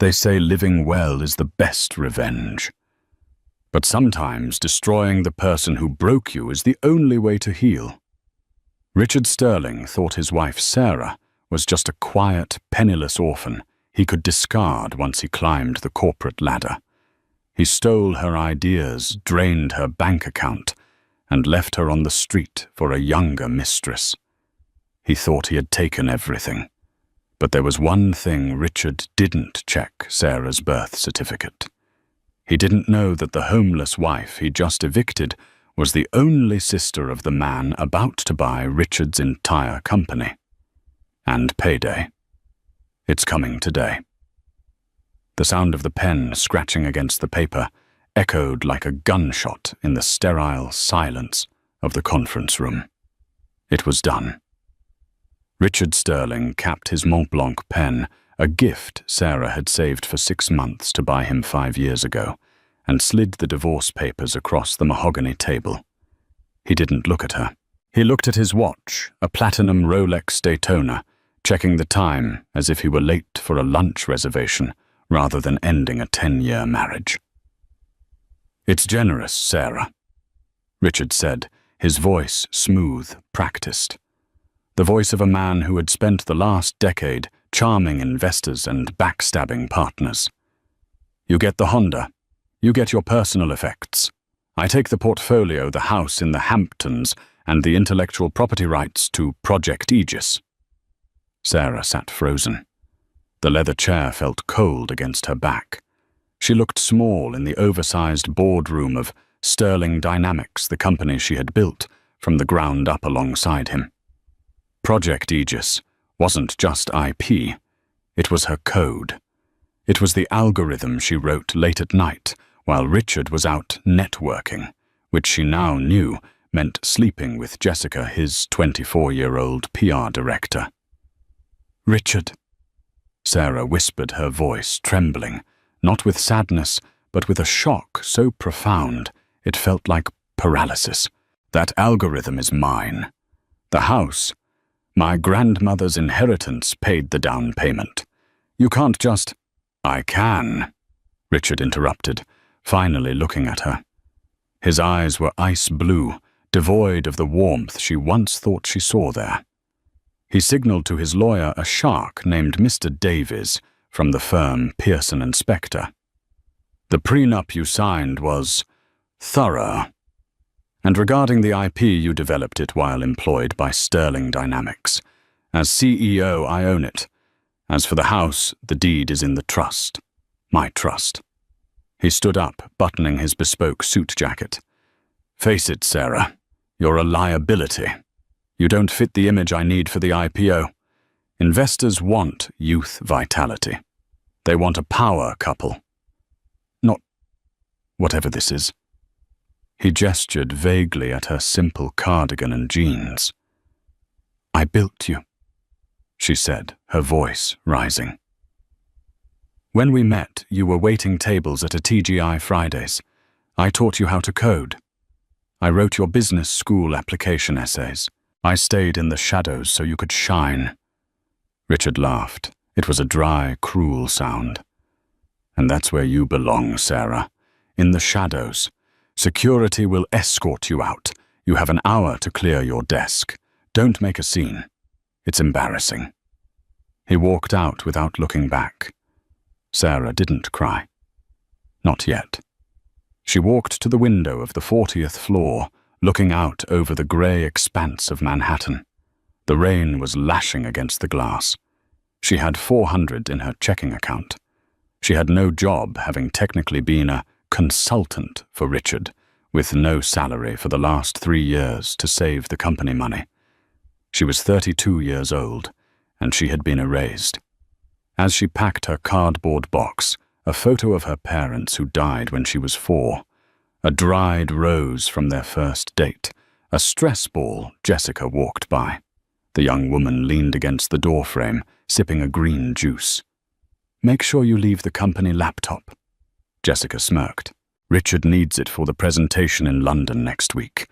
They say living well is the best revenge. But sometimes destroying the person who broke you is the only way to heal. Richard Sterling thought his wife Sarah was just a quiet, penniless orphan he could discard once he climbed the corporate ladder. He stole her ideas, drained her bank account, and left her on the street for a younger mistress. He thought he had taken everything. But there was one thing Richard didn't check: Sarah's birth certificate. He didn't know that the homeless wife he just evicted was the only sister of the man about to buy Richard's entire company. And payday. It's coming today. The sound of the pen scratching against the paper echoed like a gunshot in the sterile silence of the conference room. It was done. Richard Sterling capped his Mont Blanc pen, a gift Sarah had saved for 6 months to buy him 5 years ago, and slid the divorce papers across the mahogany table. He didn't look at her. He looked at his watch, a platinum Rolex Daytona, checking the time as if he were late for a lunch reservation rather than ending a 10-year marriage. "It's generous, Sarah," Richard said, his voice smooth, practiced. The voice of a man who had spent the last decade charming investors and backstabbing partners. "You get the Honda. You get your personal effects. I take the portfolio, the house in the Hamptons, and the intellectual property rights to Project Aegis." Sarah sat frozen. The leather chair felt cold against her back. She looked small in the oversized boardroom of Sterling Dynamics, the company she had built from the ground up alongside him. Project Aegis wasn't just IP. It was her code. It was the algorithm she wrote late at night while Richard was out networking, which she now knew meant sleeping with Jessica, his 24-year-old PR director. "Richard," Sarah whispered, her voice trembling, not with sadness, but with a shock so profound it felt like paralysis. "That algorithm is mine. The house, my grandmother's inheritance, paid the down payment. You can't just—" "I can," Richard interrupted, finally looking at her. His eyes were ice blue, devoid of the warmth she once thought she saw there. He signaled to his lawyer a shark named Mr. Davies from the firm Pearson & Spector. "The prenup you signed was thorough. And regarding the IP, you developed it while employed by Sterling Dynamics. As CEO, I own it. As for the house, the deed is in the trust. My trust." He stood up, buttoning his bespoke suit jacket. "Face it, Sarah. You're a liability. You don't fit the image I need for the IPO. Investors want youth vitality. They want a power couple. Not whatever this is." He gestured vaguely at her simple cardigan and jeans. "I built you," she said, her voice rising. "When we met, you were waiting tables at a TGI Fridays. I taught you how to code. I wrote your business school application essays. I stayed in the shadows so you could shine." Richard laughed. It was a dry, cruel sound. "And that's where you belong, Sarah. In the shadows. Security will escort you out. You have an hour to clear your desk. Don't make a scene. It's embarrassing." He walked out without looking back. Sarah didn't cry. Not yet. She walked to the window of the 40th floor, looking out over the grey expanse of Manhattan. The rain was lashing against the glass. She had $400 in her checking account. She had no job, having technically been a consultant for Richard, with no salary for the last 3 years to save the company money. She was 32 years old, and she had been erased. As she packed her cardboard box, a photo of her parents who died when she was 4, a dried rose from their first date, a stress ball, Jessica walked by. The young woman leaned against the doorframe, sipping a green juice. "Make sure you leave the company laptop." Jessica smirked. "Richard needs it for the presentation in London next week.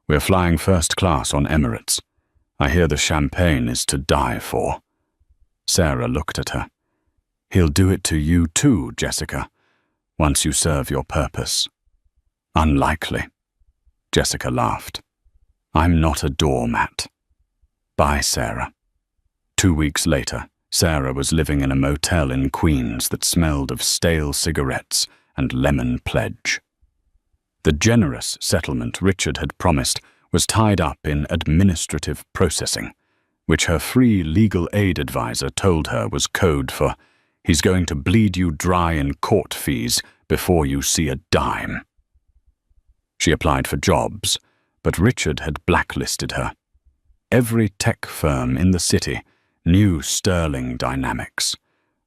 We're flying first class on Emirates. I hear the champagne is to die for." Sarah looked at her. He'll do it to you too, Jessica, once you serve your purpose. Unlikely. Jessica laughed. I'm not a doormat. Bye, Sarah. 2 weeks later, Sarah was living in a motel in Queens that smelled of stale cigarettes and lemon pledge. The generous settlement Richard had promised was tied up in administrative processing, which her free legal aid advisor told her was code for "he's going to bleed you dry in court fees before you see a dime." She applied for jobs, but Richard had blacklisted her. Every tech firm in the city knew Sterling dynamics.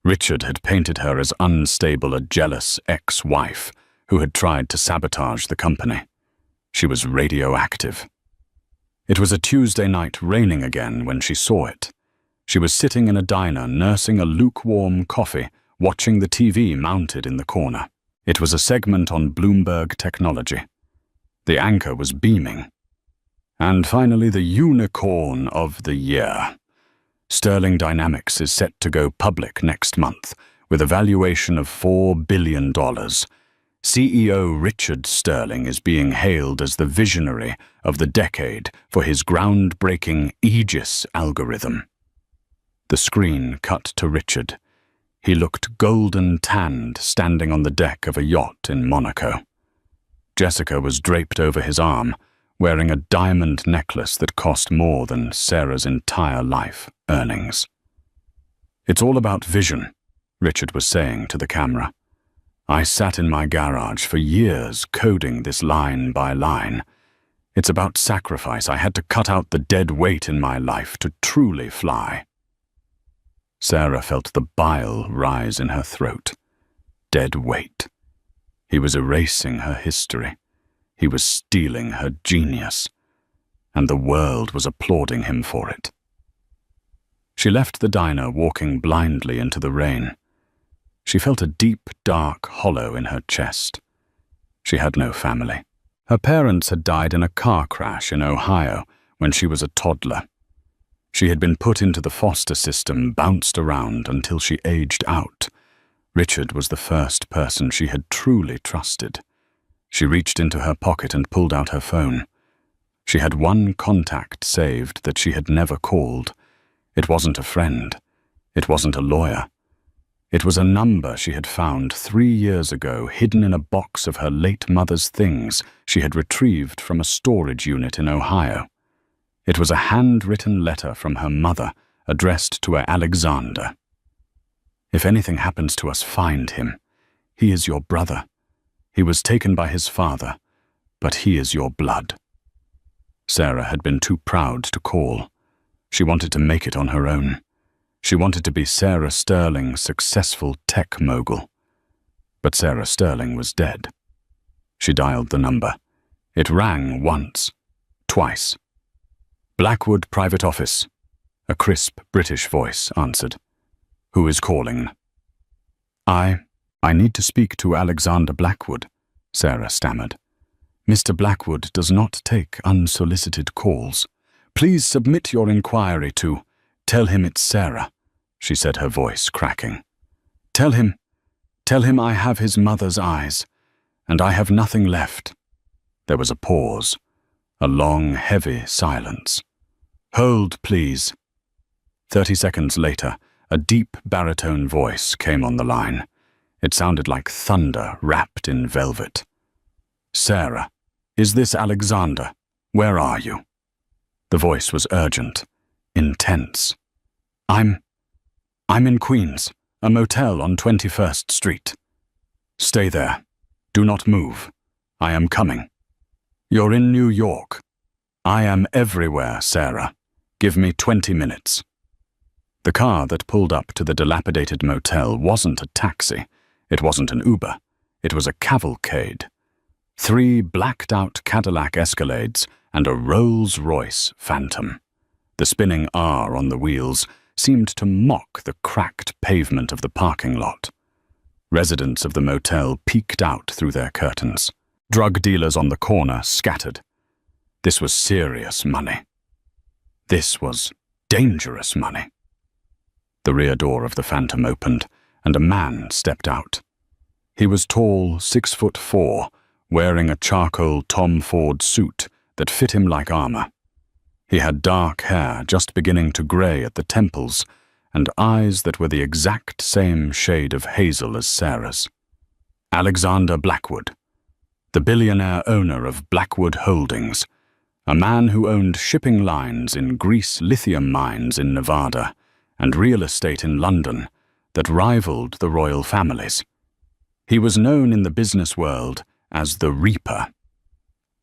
Richard had painted her as unstable, a jealous ex-wife who had tried to sabotage the company. She was radioactive. It was a Tuesday night, raining again, when she saw it. She was sitting in a diner, nursing a lukewarm coffee, watching the TV mounted in the corner. It was a segment on Bloomberg Technology. The anchor was beaming. And finally, the unicorn of the year. Sterling Dynamics is set to go public next month with a valuation of $4 billion. CEO Richard Sterling is being hailed as the visionary of the decade for his groundbreaking Aegis algorithm. The screen cut to Richard. He looked golden-tanned, standing on the deck of a yacht in Monaco. Jessica was draped over his arm, wearing a diamond necklace that cost more than Sarah's entire life earnings. "It's all about vision," Richard was saying to the camera. "I sat in my garage for years coding this line by line. It's about sacrifice. I had to cut out the dead weight in my life to truly fly." Sarah felt the bile rise in her throat. Dead weight. He was erasing her history. He was stealing her genius. And the world was applauding him for it. She left the diner, walking blindly into the rain. She felt a deep, dark hollow in her chest. She had no family. Her parents had died in a car crash in Ohio when she was a toddler. She had been put into the foster system, bounced around until she aged out. Richard was the first person she had truly trusted. She reached into her pocket and pulled out her phone. She had one contact saved that she had never called. It wasn't a friend. It wasn't a lawyer. It was a number she had found 3 years ago, hidden in a box of her late mother's things she had retrieved from a storage unit in Ohio. It was a handwritten letter from her mother, addressed to Alexander. "If anything happens to us, find him. He is your brother. He was taken by his father, but he is your blood." Sarah had been too proud to call. She wanted to make it on her own. She wanted to be Sarah Sterling's successful tech mogul. But Sarah Sterling was dead. She dialed the number. It rang once, twice. "Blackwood Private Office." A crisp British voice answered. "Who is calling?" I need to speak to Alexander Blackwood," Sarah stammered. "Mr. Blackwood does not take unsolicited calls. Please submit your inquiry to—" "Tell him it's Sarah," she said, her voice cracking. Tell him I have his mother's eyes, and I have nothing left." There was a pause, a long, heavy silence. "Hold, please." 30 seconds later, a deep baritone voice came on the line. It sounded like thunder wrapped in velvet. "Sarah, is this Alexander? Where are you?" The voice was urgent, intense. I'm in Queens, a motel on 21st Street. "Stay there. Do not move. I am coming." "You're in New York." "I am everywhere, Sarah. Give me 20 minutes." The car that pulled up to the dilapidated motel wasn't a taxi. It wasn't an Uber. It was a cavalcade. 3 blacked-out Cadillac Escalades and a Rolls-Royce Phantom. The spinning R on the wheels seemed to mock the cracked pavement of the parking lot. Residents of the motel peeked out through their curtains. Drug dealers on the corner scattered. This was serious money. This was dangerous money. The rear door of the Phantom opened, and a man stepped out. He was tall, 6'4", wearing a charcoal Tom Ford suit that fit him like armor. He had dark hair just beginning to grey at the temples and eyes that were the exact same shade of hazel as Sarah's. Alexander Blackwood, the billionaire owner of Blackwood Holdings, a man who owned shipping lines in Greece, lithium mines in Nevada, and real estate in London that rivaled the royal families. He was known in the business world as the Reaper.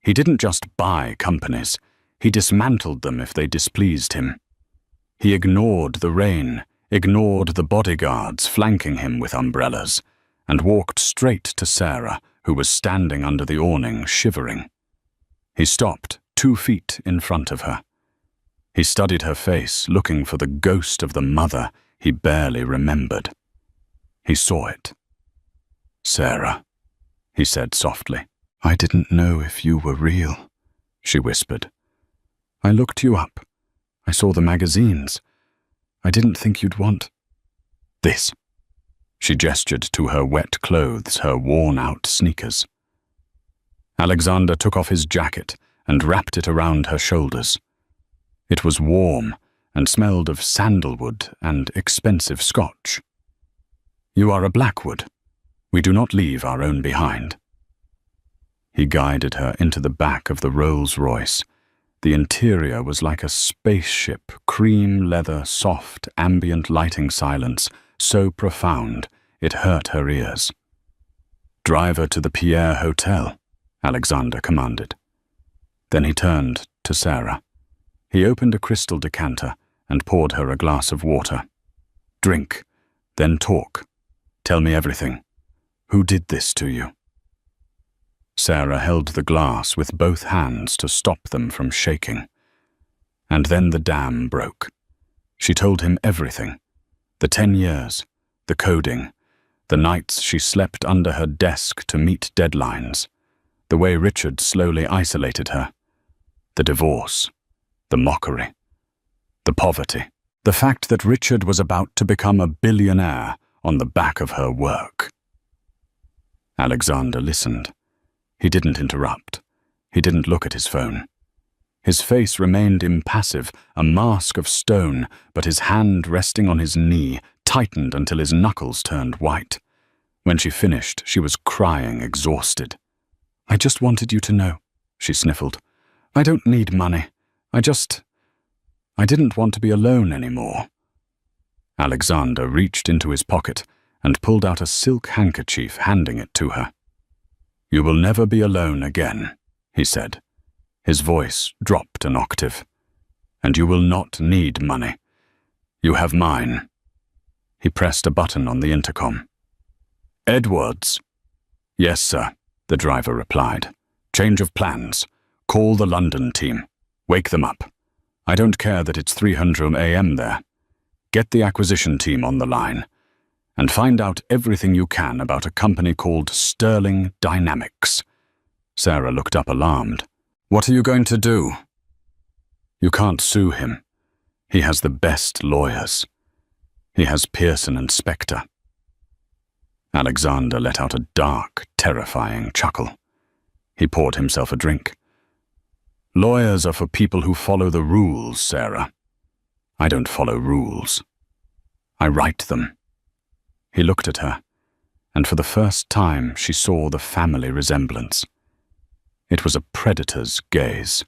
He didn't just buy companies, he dismantled them if they displeased him. He ignored the rain, ignored the bodyguards flanking him with umbrellas, and walked straight to Sarah, who was standing under the awning, shivering. He stopped 2 feet in front of her. He studied her face, looking for the ghost of the mother he barely remembered. He saw it. "Sarah," he said softly. "I didn't know if you were real," she whispered. "I looked you up. I saw the magazines. I didn't think you'd want this." She gestured to her wet clothes, her worn-out sneakers. Alexander took off his jacket and wrapped it around her shoulders. It was warm and smelled of sandalwood and expensive scotch. "You are a Blackwood. We do not leave our own behind." He guided her into the back of the Rolls-Royce. The interior was like a spaceship, cream leather, soft, ambient lighting silence, so profound it hurt her ears. "Drive her to the Pierre Hotel," Alexander commanded. Then he turned to Sarah. He opened a crystal decanter and poured her a glass of water. "Drink, then talk. Tell me everything. Who did this to you?" Sarah held the glass with both hands to stop them from shaking. And then the dam broke. She told him everything. The 10 years, the coding, the nights she slept under her desk to meet deadlines, the way Richard slowly isolated her, the divorce, the mockery, the poverty, the fact that Richard was about to become a billionaire on the back of her work. Alexander listened. He didn't interrupt. He didn't look at his phone. His face remained impassive, a mask of stone, but his hand resting on his knee tightened until his knuckles turned white. When she finished, she was crying, exhausted. "I just wanted you to know," she sniffled. "I don't need money. I didn't want to be alone anymore." Alexander reached into his pocket and pulled out a silk handkerchief, handing it to her. "You will never be alone again," he said. His voice dropped an octave. "And you will not need money. You have mine." He pressed a button on the intercom. "Edwards?" "Yes, sir," the driver replied. "Change of plans. Call the London team. Wake them up. I don't care that it's 300 a.m. there. Get the acquisition team on the line. And find out everything you can about a company called Sterling Dynamics." Sarah looked up alarmed. "What are you going to do?" "You can't sue him. He has the best lawyers. He has Pearson and Spector." Alexander let out a dark, terrifying chuckle. He poured himself a drink. "Lawyers are for people who follow the rules, Sarah. I don't follow rules. I write them." He looked at her, and for the first time she saw the family resemblance. It was a predator's gaze.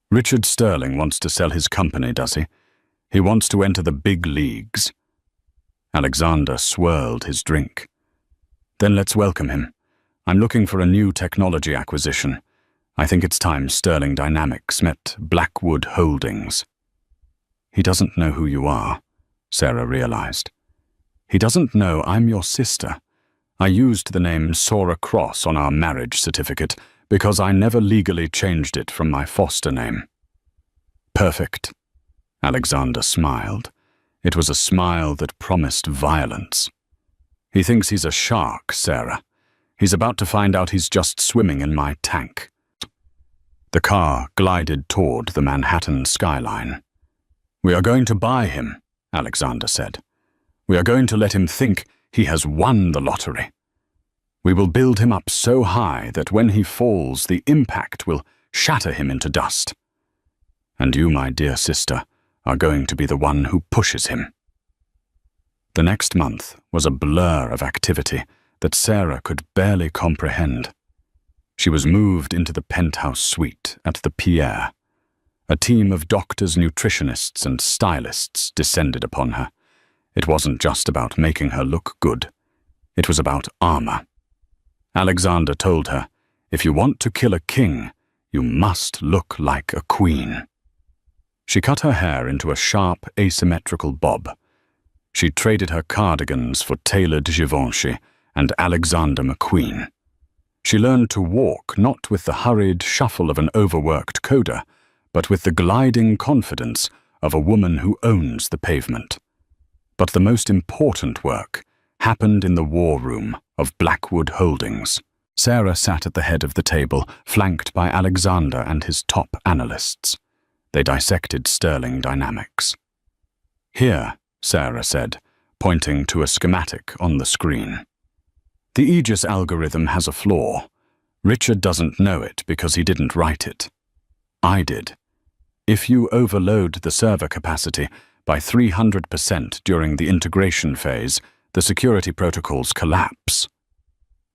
"Richard Sterling wants to sell his company, does he? He wants to enter the big leagues." Alexander swirled his drink. "Then let's welcome him. I'm looking for a new technology acquisition. I think it's time Sterling Dynamics met Blackwood Holdings." "He doesn't know who you are," Sarah realized. "He doesn't know I'm your sister. I used the name Sora Cross on our marriage certificate because I never legally changed it from my foster name." "Perfect." Alexander smiled. It was a smile that promised violence. "He thinks he's a shark, Sarah. He's about to find out he's just swimming in my tank." The car glided toward the Manhattan skyline. "We are going to buy him," Alexander said. We are going to let him think he has won the lottery. We will build him up so high that when he falls, the impact will shatter him into dust. And you, my dear sister, are going to be the one who pushes him." The next month was a blur of activity that Sarah could barely comprehend. She was moved into the penthouse suite at the Pierre. A team of doctors, nutritionists, and stylists descended upon her. It wasn't just about making her look good. It was about armor. Alexander told her, "If you want to kill a king, you must look like a queen." She cut her hair into a sharp, asymmetrical bob. She traded her cardigans for tailored Givenchy and Alexander McQueen. She learned to walk not with the hurried shuffle of an overworked coda, but with the gliding confidence of a woman who owns the pavement. But the most important work happened in the war room of Blackwood Holdings. Sarah sat at the head of the table, flanked by Alexander and his top analysts. They dissected sterling dynamics. "Here," Sarah said, pointing to a schematic on the screen. "The Aegis algorithm has a flaw. Richard doesn't know it because he didn't write it. I did. If you overload the server capacity by 300% during the integration phase, the security protocols collapse."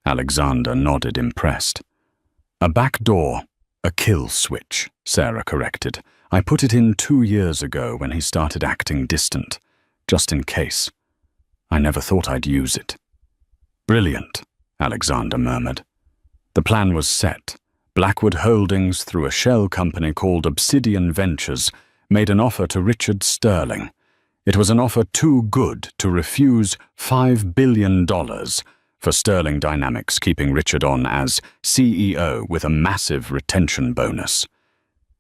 Alexander nodded, impressed. "A backdoor, a kill switch," Sarah corrected. "I put it in 2 years ago when he started acting distant, just in case. I never thought I'd use it." "Brilliant," Alexander murmured. The plan was set. Blackwood Holdings, through a shell company called Obsidian Ventures, made an offer to Richard Sterling. It was an offer too good to refuse $5 billion for Sterling Dynamics, keeping Richard on as CEO with a massive retention bonus.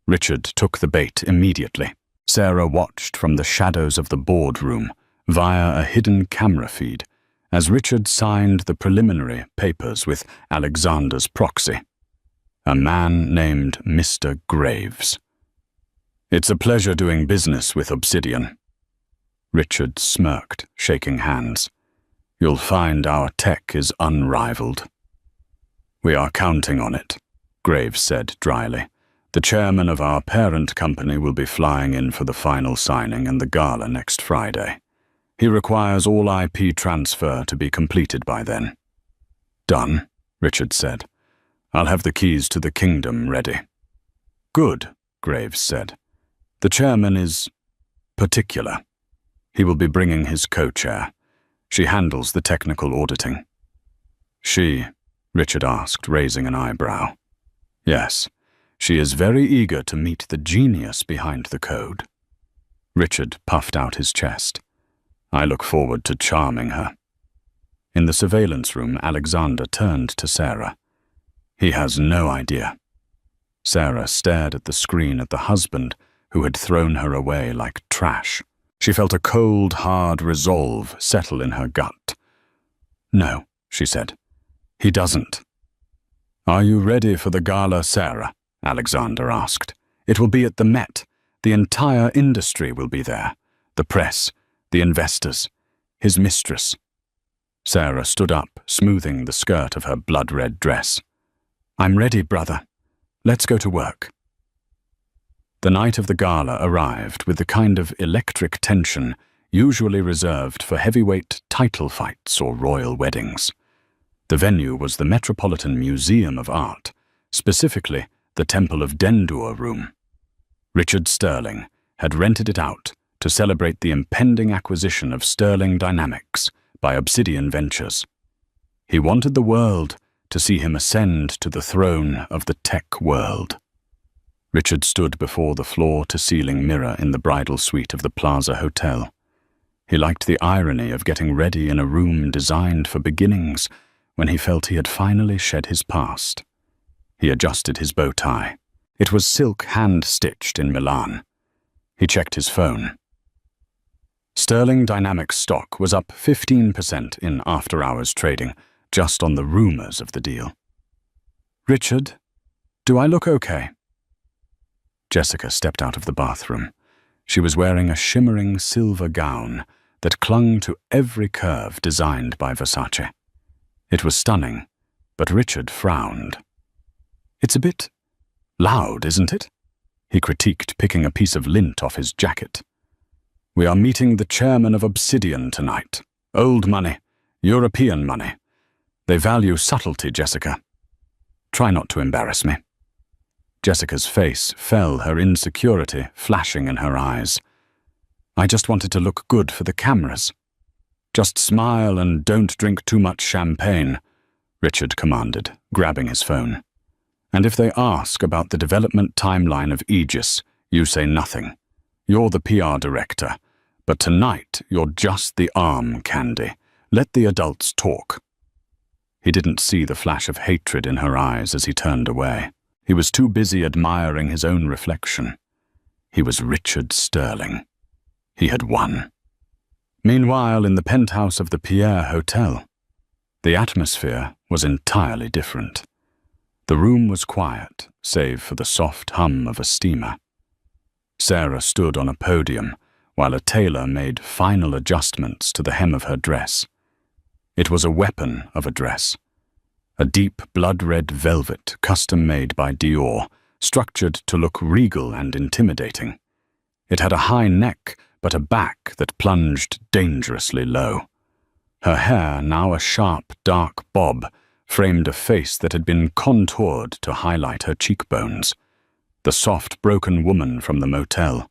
Richard took the bait immediately. Sarah watched from the shadows of the boardroom via a hidden camera feed as Richard signed the preliminary papers with Alexander's proxy, a man named Mr. Graves. "It's a pleasure doing business with Obsidian." Richard smirked, shaking hands. "You'll find our tech is unrivaled." "We are counting on it," Graves said dryly. "The chairman of our parent company will be flying in for the final signing and the gala next Friday. He requires all IP transfer to be completed by then." "Done," Richard said. "I'll have the keys to the kingdom ready." "Good," Graves said. "The chairman is particular. He will be bringing his co-chair. She handles the technical auditing." "She?" Richard asked, raising an eyebrow. "Yes, she is very eager to meet the genius behind the code." Richard puffed out his chest. "I look forward to charming her." In the surveillance room, Alexander turned to Sarah. "He has no idea." Sarah stared at the screen at the husband who had thrown her away like trash. She felt a cold, hard resolve settle in her gut. "No," she said. "He doesn't." "Are you ready for the gala, Sarah?" Alexander asked. "It will be at the Met. The entire industry will be there. The press, the investors, his mistress." Sarah stood up, smoothing the skirt of her blood-red dress. "I'm ready, brother. Let's go to work." The night of the gala arrived with the kind of electric tension usually reserved for heavyweight title fights or royal weddings. The venue was the Metropolitan Museum of Art, specifically the Temple of Dendur room. Richard Sterling had rented it out to celebrate the impending acquisition of Sterling Dynamics by Obsidian Ventures. He wanted the world to see him ascend to the throne of the tech world. Richard stood before the floor-to-ceiling mirror in the bridal suite of the Plaza Hotel. He liked the irony of getting ready in a room designed for beginnings when he felt he had finally shed his past. He adjusted his bow tie. It was silk hand-stitched in Milan. He checked his phone. Sterling Dynamics stock was up 15% in after-hours trading, just on the rumors of the deal. "Richard, do I look okay?" Jessica stepped out of the bathroom. She was wearing a shimmering silver gown that clung to every curve designed by Versace. It was stunning, but Richard frowned. "It's a bit loud, isn't it?" he critiqued, picking a piece of lint off his jacket. "We are meeting the chairman of Obsidian tonight. Old money, European money. They value subtlety, Jessica. Try not to embarrass me." Jessica's face fell, her insecurity flashing in her eyes. "I just wanted to look good for the cameras." "Just smile and don't drink too much champagne," Richard commanded, grabbing his phone. "And if they ask about the development timeline of Aegis, you say nothing. You're the PR director, but tonight you're just the arm, Candy. Let the adults talk." He didn't see the flash of hatred in her eyes as he turned away. He was too busy admiring his own reflection. He was Richard Sterling. He had won. Meanwhile, in the penthouse of the Pierre Hotel, the atmosphere was entirely different. The room was quiet, save for the soft hum of a steamer. Sarah stood on a podium while a tailor made final adjustments to the hem of her dress. It was a weapon of a dress. A deep blood-red velvet custom-made by Dior, structured to look regal and intimidating. It had a high neck, but a back that plunged dangerously low. Her hair, now a sharp, dark bob, framed a face that had been contoured to highlight her cheekbones. The soft, broken woman from the motel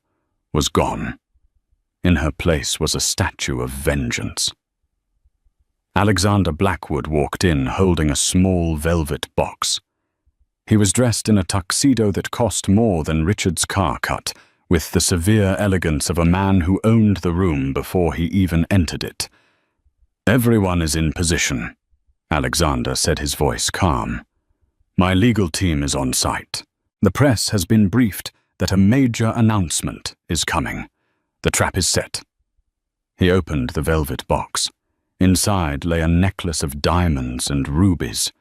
was gone. In her place was a statue of vengeance. Alexander Blackwood walked in, holding a small velvet box. He was dressed in a tuxedo that cost more than Richard's car cut, with the severe elegance of a man who owned the room before he even entered it. "Everyone is in position," Alexander said, his voice calm. "My legal team is on site. The press has been briefed that a major announcement is coming. The trap is set." He opened the velvet box. Inside lay a necklace of diamonds and rubies.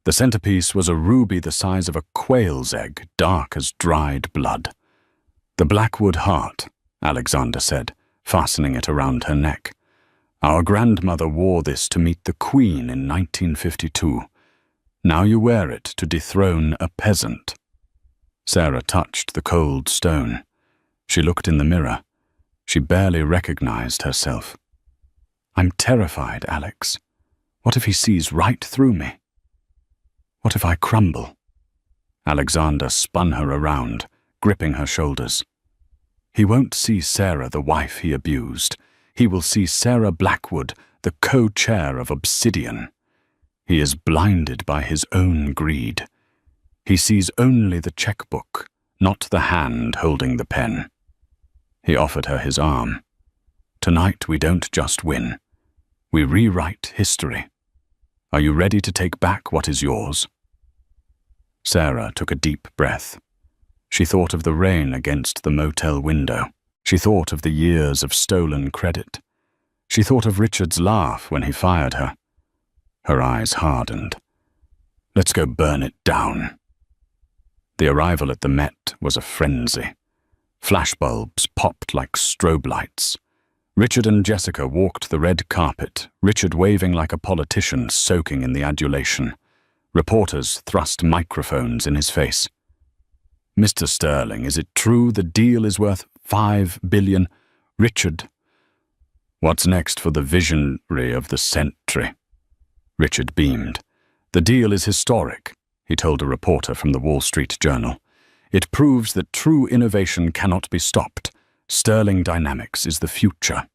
The centerpiece was a ruby the size of a quail's egg, dark as dried blood. "The Blackwood heart," Alexander said, fastening it around her neck. "Our grandmother wore this to meet the Queen in 1952. Now you wear it to dethrone a peasant." Sarah touched the cold stone. She looked in the mirror. She barely recognized herself. "I'm terrified, Alex. What if he sees right through me? What if I crumble?" Alexander spun her around, gripping her shoulders. "He won't see Sarah, the wife he abused. He will see Sarah Blackwood, the co-chair of Obsidian. He is blinded by his own greed. He sees only the checkbook, not the hand holding the pen." He offered her his arm. "Tonight we don't just win. We rewrite history. Are you ready to take back what is yours?" Sarah took a deep breath. She thought of the rain against the motel window. She thought of the years of stolen credit. She thought of Richard's laugh when he fired her. Her eyes hardened. "Let's go burn it down." The arrival at the Met was a frenzy. Flashbulbs popped like strobe lights. Richard and Jessica walked the red carpet, Richard waving like a politician soaking in the adulation. Reporters thrust microphones in his face. "Mr. Sterling, is it true the deal is worth $5 billion? Richard." "What's next for the visionary of the century?" Richard beamed. "The deal is historic," he told a reporter from the Wall Street Journal. "It proves that true innovation cannot be stopped. Sterling Dynamics is the future."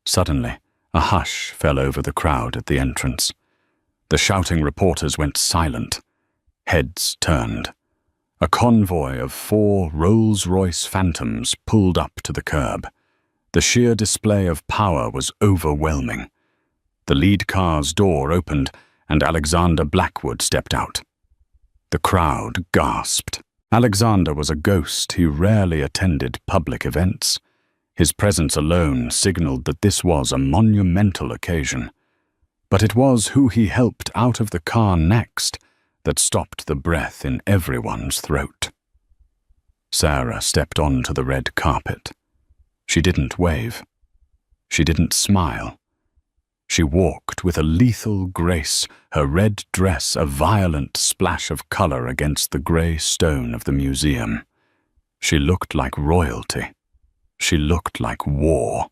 Suddenly, a hush fell over the crowd at the entrance. The shouting reporters went silent. Heads turned. A convoy of 4 Rolls-Royce Phantoms pulled up to the curb. The sheer display of power was overwhelming. The lead car's door opened, and Alexander Blackwood stepped out. The crowd gasped. Alexander was a ghost. He rarely attended public events. His presence alone signaled that this was a monumental occasion. But it was who he helped out of the car next that stopped the breath in everyone's throat. Sarah stepped onto the red carpet. She didn't wave. She didn't smile. She walked with a lethal grace, her red dress a violent splash of color against the grey stone of the museum. She looked like royalty. She looked like war.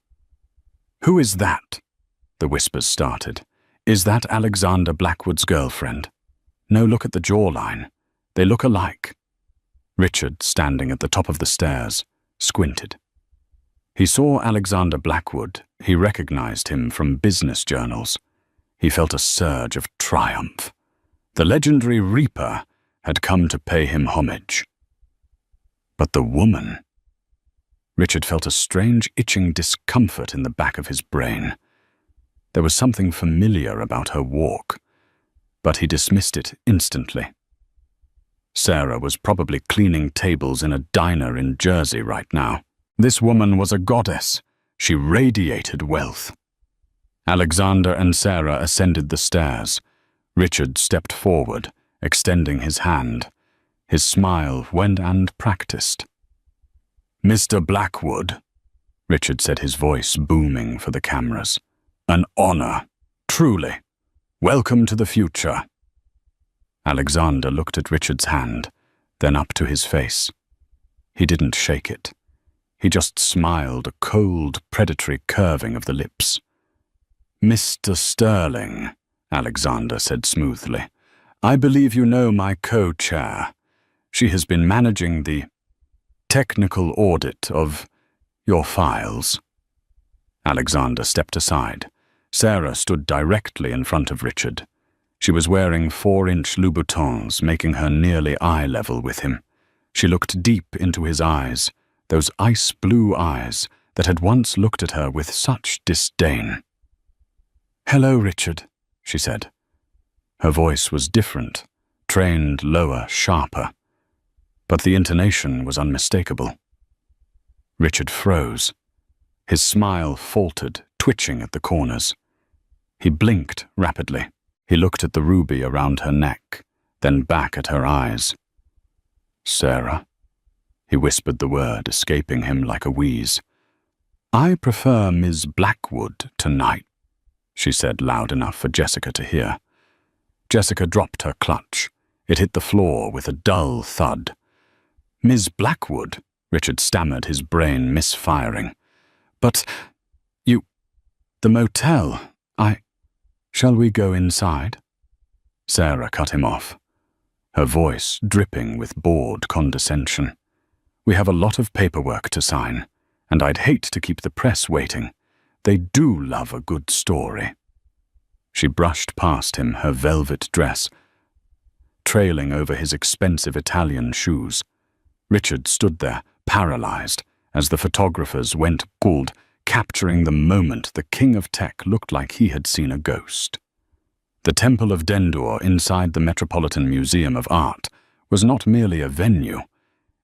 "Who is that?" the whispers started. "Is that Alexander Blackwood's girlfriend? No, look at the jawline. They look alike." Richard, standing at the top of the stairs, squinted. He saw Alexander Blackwood. He recognized him from business journals. He felt a surge of triumph. The legendary Reaper had come to pay him homage. But the woman... Richard felt a strange itching discomfort in the back of his brain. There was something familiar about her walk, but he dismissed it instantly. Sarah was probably cleaning tables in a diner in Jersey right now. This woman was a goddess. She radiated wealth. Alexander and Sarah ascended the stairs. Richard stepped forward, extending his hand. His smile went and practiced. "Mr. Blackwood," Richard said, his voice booming for the cameras. "An honor, truly. Welcome to the future." Alexander looked at Richard's hand, then up to his face. He didn't shake it. He just smiled, a cold, predatory curving of the lips. "Mr. Sterling," Alexander said smoothly, "I believe you know my co-chair. She has been managing the technical audit of your files." Alexander stepped aside. Sarah stood directly in front of Richard. She was wearing 4-inch Louboutins, making her nearly eye level with him. She looked deep into his eyes, those ice-blue eyes that had once looked at her with such disdain. "Hello, Richard," she said. Her voice was different, trained lower, sharper, but the intonation was unmistakable. Richard froze. His smile faltered, twitching at the corners. He blinked rapidly. He looked at the ruby around her neck, then back at her eyes. "Sarah," he whispered the word, escaping him like a wheeze. "I prefer Ms. Blackwood tonight," she said loud enough for Jessica to hear. Jessica dropped her clutch. It hit the floor with a dull thud. "Ms. Blackwood," Richard stammered, his brain misfiring. "But the motel, Shall we go inside?" Sarah cut him off, her voice dripping with bored condescension. "We have a lot of paperwork to sign, and I'd hate to keep the press waiting. They do love a good story." She brushed past him, her velvet dress trailing over his expensive Italian shoes. Richard stood there, paralyzed, as the photographers went gold, capturing the moment the king of tech looked like he had seen a ghost. The Temple of Dendur inside the Metropolitan Museum of Art was not merely a venue.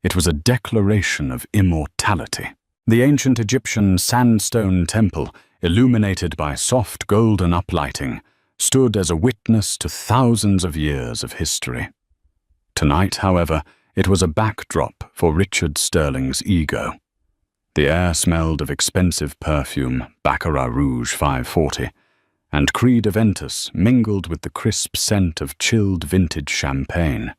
It was a declaration of immortality. The ancient Egyptian sandstone temple, illuminated by soft golden uplighting, stood as a witness to thousands of years of history. Tonight, however, it was a backdrop for Richard Sterling's ego. The air smelled of expensive perfume, Baccarat Rouge 540, and Creed Aventus mingled with the crisp scent of chilled vintage champagne.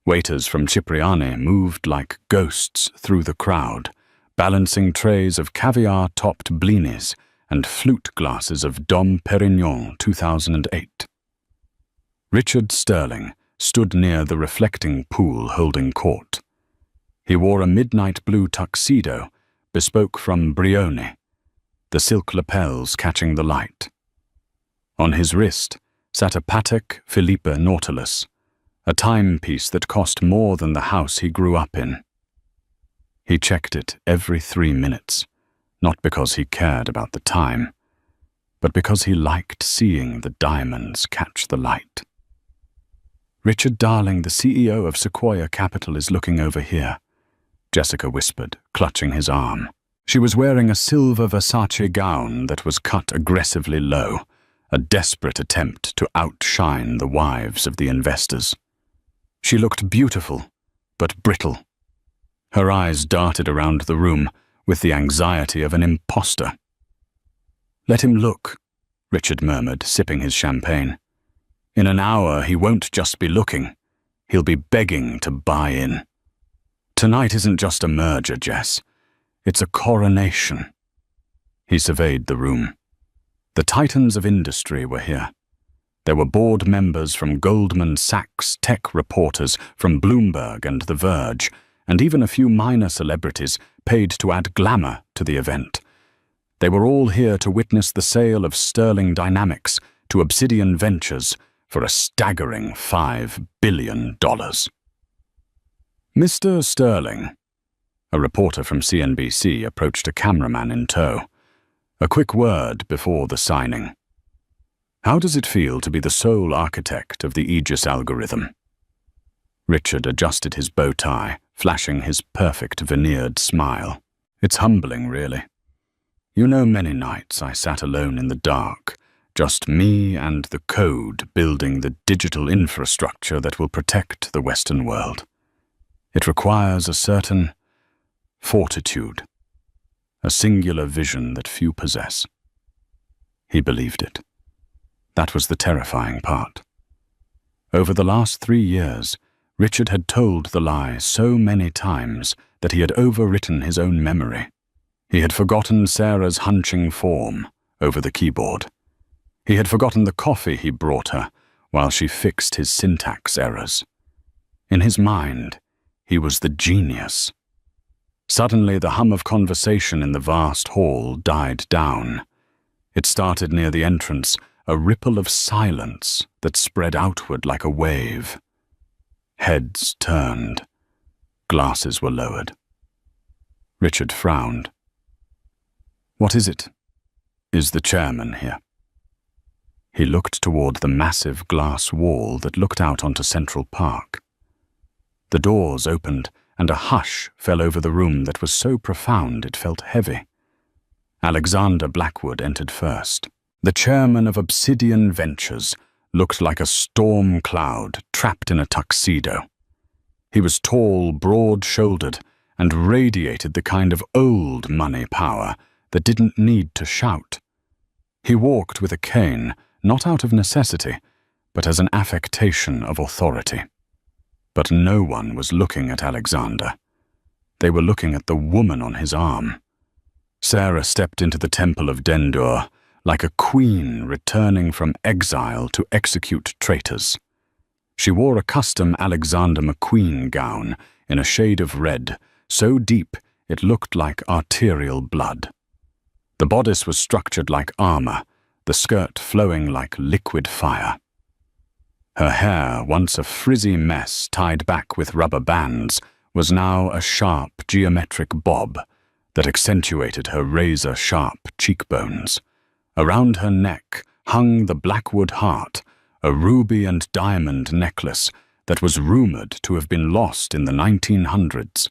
Waiters from Cipriani moved like ghosts through the crowd, balancing trays of caviar-topped blinis and flute glasses of Dom Perignon 2008. Richard Sterling stood near the reflecting pool holding court. He wore a midnight blue tuxedo, bespoke from Brioni, the silk lapels catching the light. On his wrist sat a Patek Philippe Nautilus, a timepiece that cost more than the house he grew up in. He checked it every 3 minutes, not because he cared about the time, but because he liked seeing the diamonds catch the light. "Richard Darling, the CEO of Sequoia Capital, is looking over here," Jessica whispered, clutching his arm. She was wearing a silver Versace gown that was cut aggressively low, a desperate attempt to outshine the wives of the investors. She looked beautiful, but brittle. Her eyes darted around the room with the anxiety of an imposter. Let him look, Richard murmured, sipping his champagne. In an hour he won't just be looking. He'll be begging to buy in. Tonight isn't just a merger, Jess. It's a coronation. He surveyed the room. The titans of industry were here. There were board members from Goldman Sachs, tech reporters from Bloomberg and The Verge, and even a few minor celebrities paid to add glamour to the event. They were all here to witness the sale of Sterling Dynamics to Obsidian Ventures for a staggering $5 billion. Mr. Sterling, a reporter from CNBC approached a cameraman in tow. A quick word before the signing. How does it feel to be the sole architect of the Aegis algorithm? Richard adjusted his bow tie, flashing his perfect veneered smile. It's humbling, really. You know, many nights I sat alone in the dark, just me and the code building the digital infrastructure that will protect the Western world. It requires a certain fortitude, a singular vision that few possess. He believed it. That was the terrifying part. Over the last 3 years, Richard had told the lie so many times that he had overwritten his own memory. He had forgotten Sarah's hunching form over the keyboard. He had forgotten the coffee he brought her while she fixed his syntax errors. In his mind, he was the genius. Suddenly, the hum of conversation in the vast hall died down. It started near the entrance, a ripple of silence that spread outward like a wave. Heads turned. Glasses were lowered. Richard frowned. What is it? Is the chairman here? He looked toward the massive glass wall that looked out onto Central Park. The doors opened, and a hush fell over the room that was so profound it felt heavy. Alexander Blackwood entered first. The chairman of Obsidian Ventures looked like a storm cloud trapped in a tuxedo. He was tall, broad-shouldered, and radiated the kind of old money power that didn't need to shout. He walked with a cane, not out of necessity, but as an affectation of authority. But no one was looking at Alexander. They were looking at the woman on his arm. Sarah stepped into the temple of Dendur like a queen returning from exile to execute traitors. She wore a custom Alexander McQueen gown in a shade of red, so deep it looked like arterial blood. The bodice was structured like armor, the skirt flowing like liquid fire. Her hair, once a frizzy mess tied back with rubber bands, was now a sharp geometric bob that accentuated her razor-sharp cheekbones. Around her neck hung the Blackwood heart, a ruby and diamond necklace that was rumored to have been lost in the 1900s.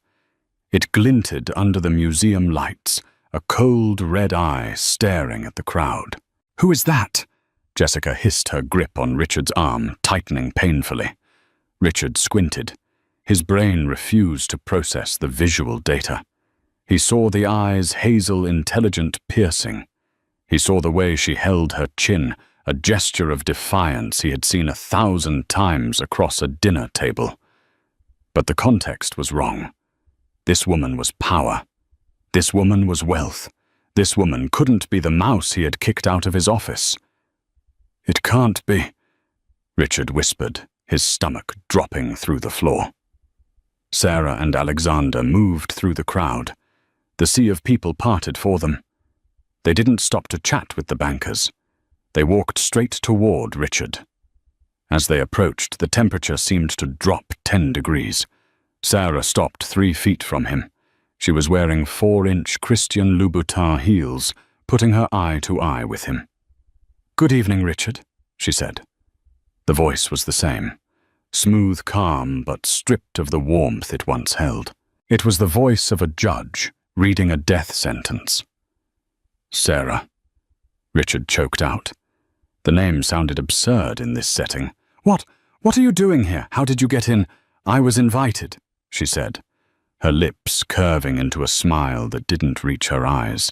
It glinted under the museum lights, a cold red eye staring at the crowd. "Who is that?" Jessica hissed, her grip on Richard's arm tightening painfully. Richard squinted. His brain refused to process the visual data. He saw the eyes' hazel intelligent piercing. He saw the way she held her chin, a gesture of defiance he had seen 1,000 times across a dinner table. But the context was wrong. This woman was power. This woman was wealth. This woman couldn't be the mouse he had kicked out of his office. "It can't be," Richard whispered, his stomach dropping through the floor. Sarah and Alexander moved through the crowd. The sea of people parted for them. They didn't stop to chat with the bankers. They walked straight toward Richard. As they approached, the temperature seemed to drop 10 degrees. Sarah stopped 3 feet from him. She was wearing 4-inch Christian Louboutin heels, putting her eye to eye with him. "Good evening, Richard," she said. The voice was the same, smooth calm but stripped of the warmth it once held. It was the voice of a judge reading a death sentence. "Sarah," Richard choked out. The name sounded absurd in this setting. What are you doing here? How did you get in?" "I was invited," she said, her lips curving into a smile that didn't reach her eyes.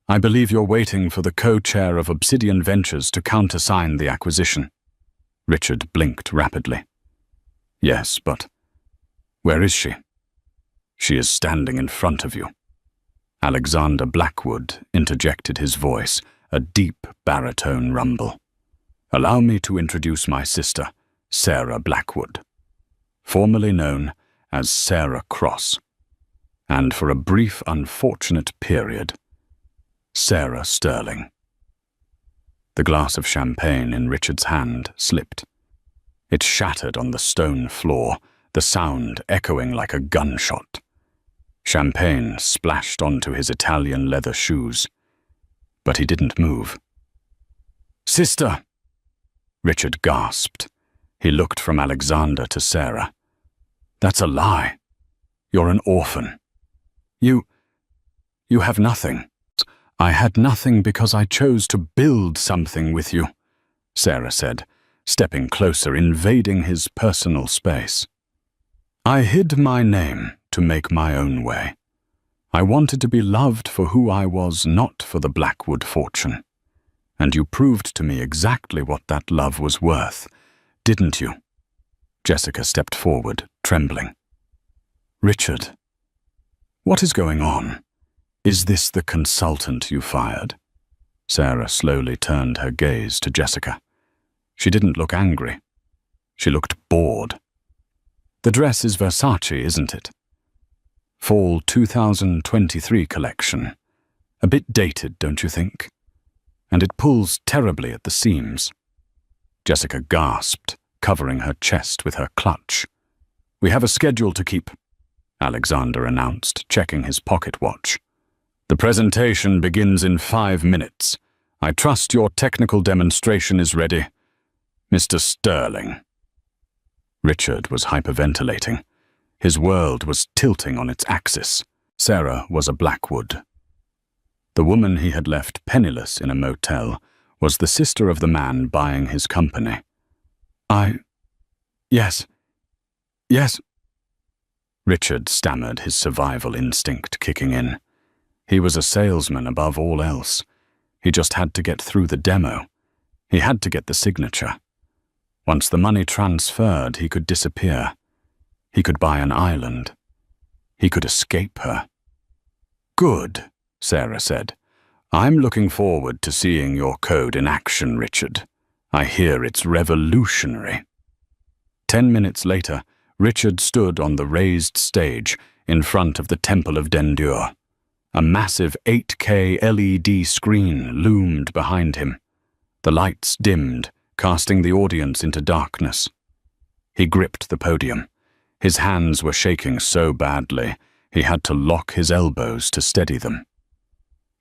I believe you're waiting for the co-chair of Obsidian Ventures to countersign the acquisition. Richard blinked rapidly. Yes, but where is she? She is standing in front of you. Alexander Blackwood interjected his voice, a deep baritone rumble. Allow me to introduce my sister, Sarah Blackwood, formerly known as Sarah Cross, and for a brief unfortunate period, Sarah Sterling. The glass of champagne in Richard's hand slipped. It shattered on the stone floor, the sound echoing like a gunshot. Champagne splashed onto his Italian leather shoes, but he didn't move. Sister! Richard gasped. He looked from Alexander to Sarah. That's a lie. You're an orphan. You have nothing. I had nothing because I chose to build something with you, Sarah said, stepping closer, invading his personal space. I hid my name to make my own way. I wanted to be loved for who I was, not for the Blackwood fortune. And you proved to me exactly what that love was worth, didn't you? Jessica stepped forward, trembling. Richard, what is going on? Is this the consultant you fired? Sarah slowly turned her gaze to Jessica. She didn't look angry. She looked bored. The dress is Versace, isn't it? Fall 2023 collection. A bit dated, don't you think? And it pulls terribly at the seams. Jessica gasped, covering her chest with her clutch. We have a schedule to keep, Alexander announced, checking his pocket watch. The presentation begins in 5 minutes. I trust your technical demonstration is ready. Mr. Sterling. Richard was hyperventilating. His world was tilting on its axis. Sarah was a Blackwood. The woman he had left penniless in a motel was the sister of the man buying his company. Yes. Richard stammered, his survival instinct kicking in. He was a salesman above all else. He just had to get through the demo. He had to get the signature. Once the money transferred, he could disappear. He could buy an island. He could escape her. Good, Sarah said. I'm looking forward to seeing your code in action, Richard. I hear it's revolutionary. 10 minutes later, Richard stood on the raised stage in front of the Temple of Dendur. A massive 8K LED screen loomed behind him. The lights dimmed, casting the audience into darkness. He gripped the podium. His hands were shaking so badly, he had to lock his elbows to steady them.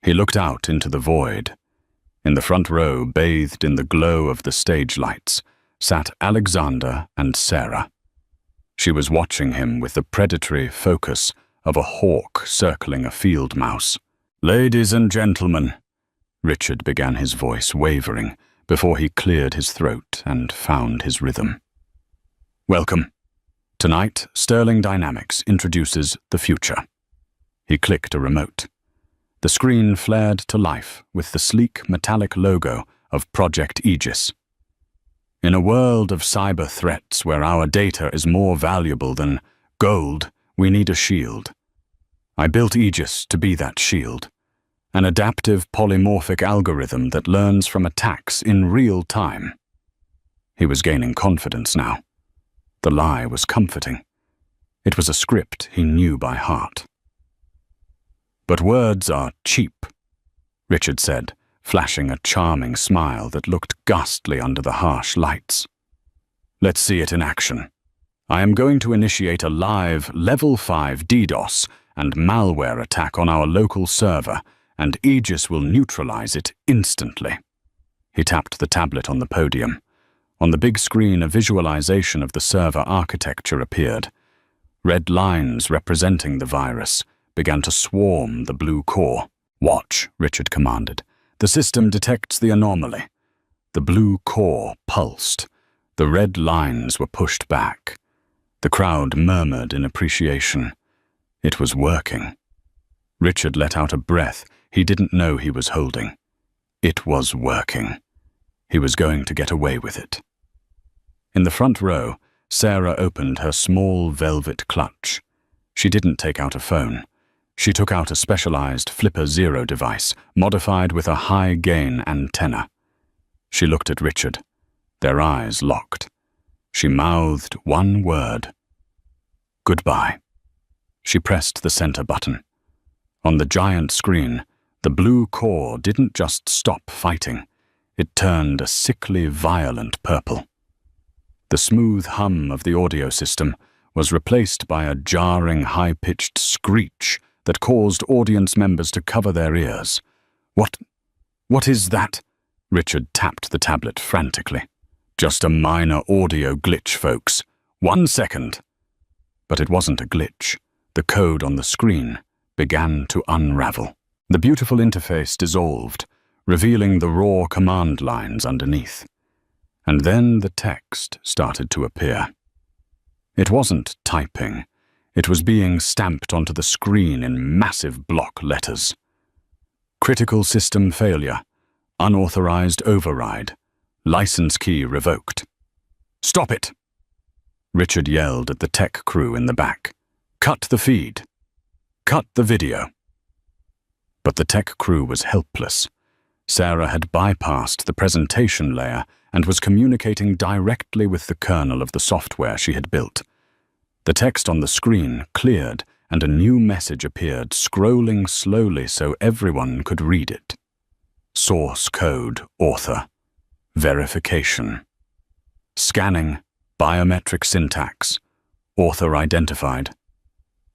He looked out into the void. In the front row, bathed in the glow of the stage lights, sat Alexander and Sarah. She was watching him with the predatory focus of a hawk circling a field mouse. Ladies and gentlemen, Richard began, his voice wavering before he cleared his throat and found his rhythm. Welcome. Tonight, Sterling Dynamics introduces the future. He clicked a remote. The screen flared to life with the sleek metallic logo of Project Aegis. In a world of cyber threats where our data is more valuable than gold, we need a shield. I built Aegis to be that shield, an adaptive polymorphic algorithm that learns from attacks in real time. He was gaining confidence now. The lie was comforting. It was a script he knew by heart. But words are cheap, Richard said, flashing a charming smile that looked ghastly under the harsh lights. Let's see it in action. I am going to initiate a live Level 5 DDoS and malware attack on our local server, and Aegis will neutralize it instantly. He tapped the tablet on the podium. On the big screen, a visualization of the server architecture appeared. Red lines representing the virus began to swarm the blue core. Watch, Richard commanded. The system detects the anomaly. The blue core pulsed. The red lines were pushed back. The crowd murmured in appreciation. It was working. Richard let out a breath he didn't know he was holding. It was working. He was going to get away with it. In the front row, Sarah opened her small velvet clutch. She didn't take out a phone. She took out a specialized Flipper Zero device, modified with a high-gain antenna. She looked at Richard. Their eyes locked. She mouthed one word. Goodbye. She pressed the center button. On the giant screen, the blue core didn't just stop fighting. It turned a sickly, violent purple. The smooth hum of the audio system was replaced by a jarring, high-pitched screech that caused audience members to cover their ears. What is that? Richard tapped the tablet frantically. Just a minor audio glitch, folks. 1 second. But it wasn't a glitch. The code on the screen began to unravel. The beautiful interface dissolved, revealing the raw command lines underneath. And then the text started to appear. It wasn't typing. It was being stamped onto the screen in massive block letters. Critical system failure. Unauthorized override. License key revoked. Stop it! Richard yelled at the tech crew in the back. Cut the feed. Cut the video. But the tech crew was helpless. Sarah had bypassed the presentation layer and was communicating directly with the kernel of the software she had built. The text on the screen cleared and a new message appeared, scrolling slowly so everyone could read it. Source code author. Verification. Scanning. Biometric syntax. Author identified.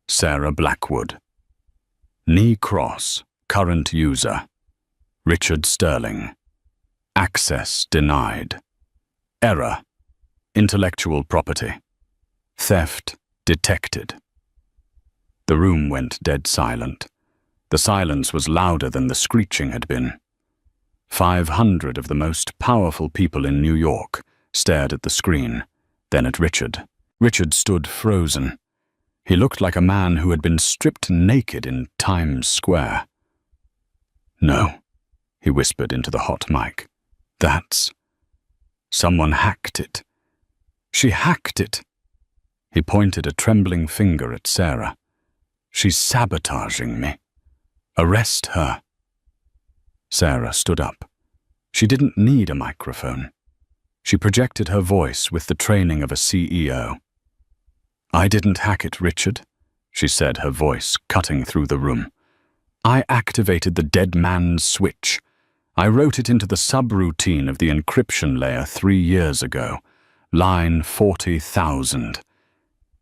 Sarah Blackwood. Knee cross. Current user. Richard Sterling. Access denied. Error. Intellectual property. Theft detected. The room went dead silent. The silence was louder than the screeching had been. 500 of the most powerful people in New York stared at the screen, then at Richard. Richard stood frozen. He looked like a man who had been stripped naked in Times Square. No, he whispered into the hot mic. That's... Someone hacked it. She hacked it. He pointed a trembling finger at Sarah. She's sabotaging me. Arrest her. Sarah stood up. She didn't need a microphone. She projected her voice with the training of a CEO. I didn't hack it, Richard, she said, her voice cutting through the room. I activated the dead man's switch. I wrote it into the subroutine of the encryption layer 3 years ago. Line 40,000.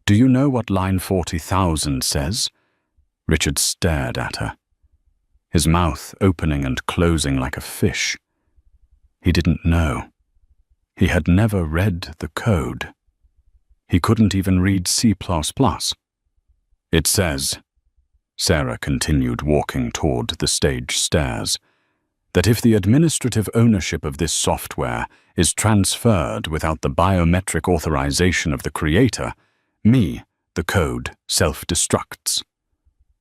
Do you know what line 40,000 says? Richard stared at her, his mouth opening and closing like a fish. He didn't know. He had never read the code. He couldn't even read C++. It says, Sarah continued walking toward the stage stairs, that if the administrative ownership of this software is transferred without the biometric authorization of the creator, me, the code, self-destructs.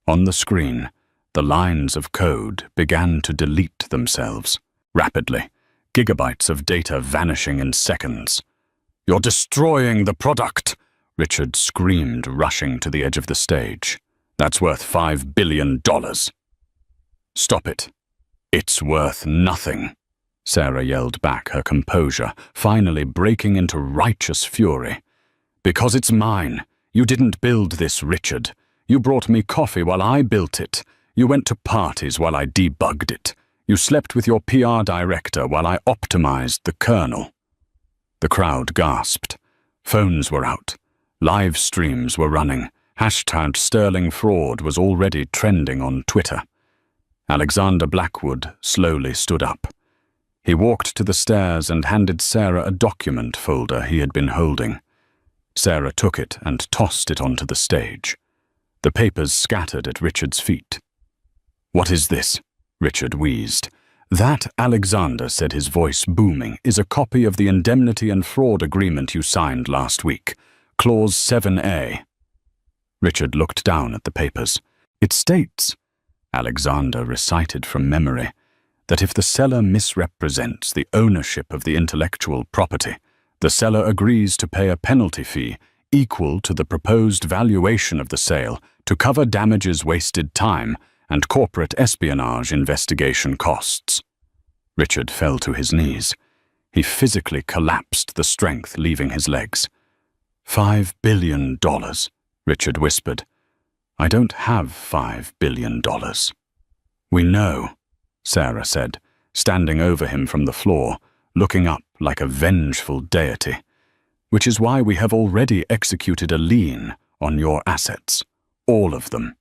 On the screen, the lines of code began to delete themselves, rapidly, gigabytes of data vanishing in seconds. You're destroying the product, Richard screamed, rushing to the edge of the stage. That's worth $5 billion. Stop it. It's worth nothing, Sarah yelled back, her composure finally breaking into righteous fury. Because it's mine. You didn't build this, Richard. You brought me coffee while I built it. You went to parties while I debugged it. You slept with your PR director while I optimized the kernel. The crowd gasped. Phones were out. Live streams were running. Hashtag Sterling Fraud was already trending on Twitter. Alexander Blackwood slowly stood up. He walked to the stairs and handed Sarah a document folder he had been holding. Sarah took it and tossed it onto the stage. The papers scattered at Richard's feet. What is this? Richard wheezed. That, Alexander said, his voice booming, is a copy of the indemnity and fraud agreement you signed last week. Clause 7A. Richard looked down at the papers. It states, Alexander recited from memory that if the seller misrepresents the ownership of the intellectual property, the seller agrees to pay a penalty fee equal to the proposed valuation of the sale to cover damages, wasted time, and corporate espionage investigation costs. Richard fell to his knees. He physically collapsed, the strength leaving his legs. $5 billion, Richard whispered. I don't have $5 billion. We know, Sarah said, standing over him from the floor, looking up like a vengeful deity, which is why we have already executed a lien on your assets, all of them.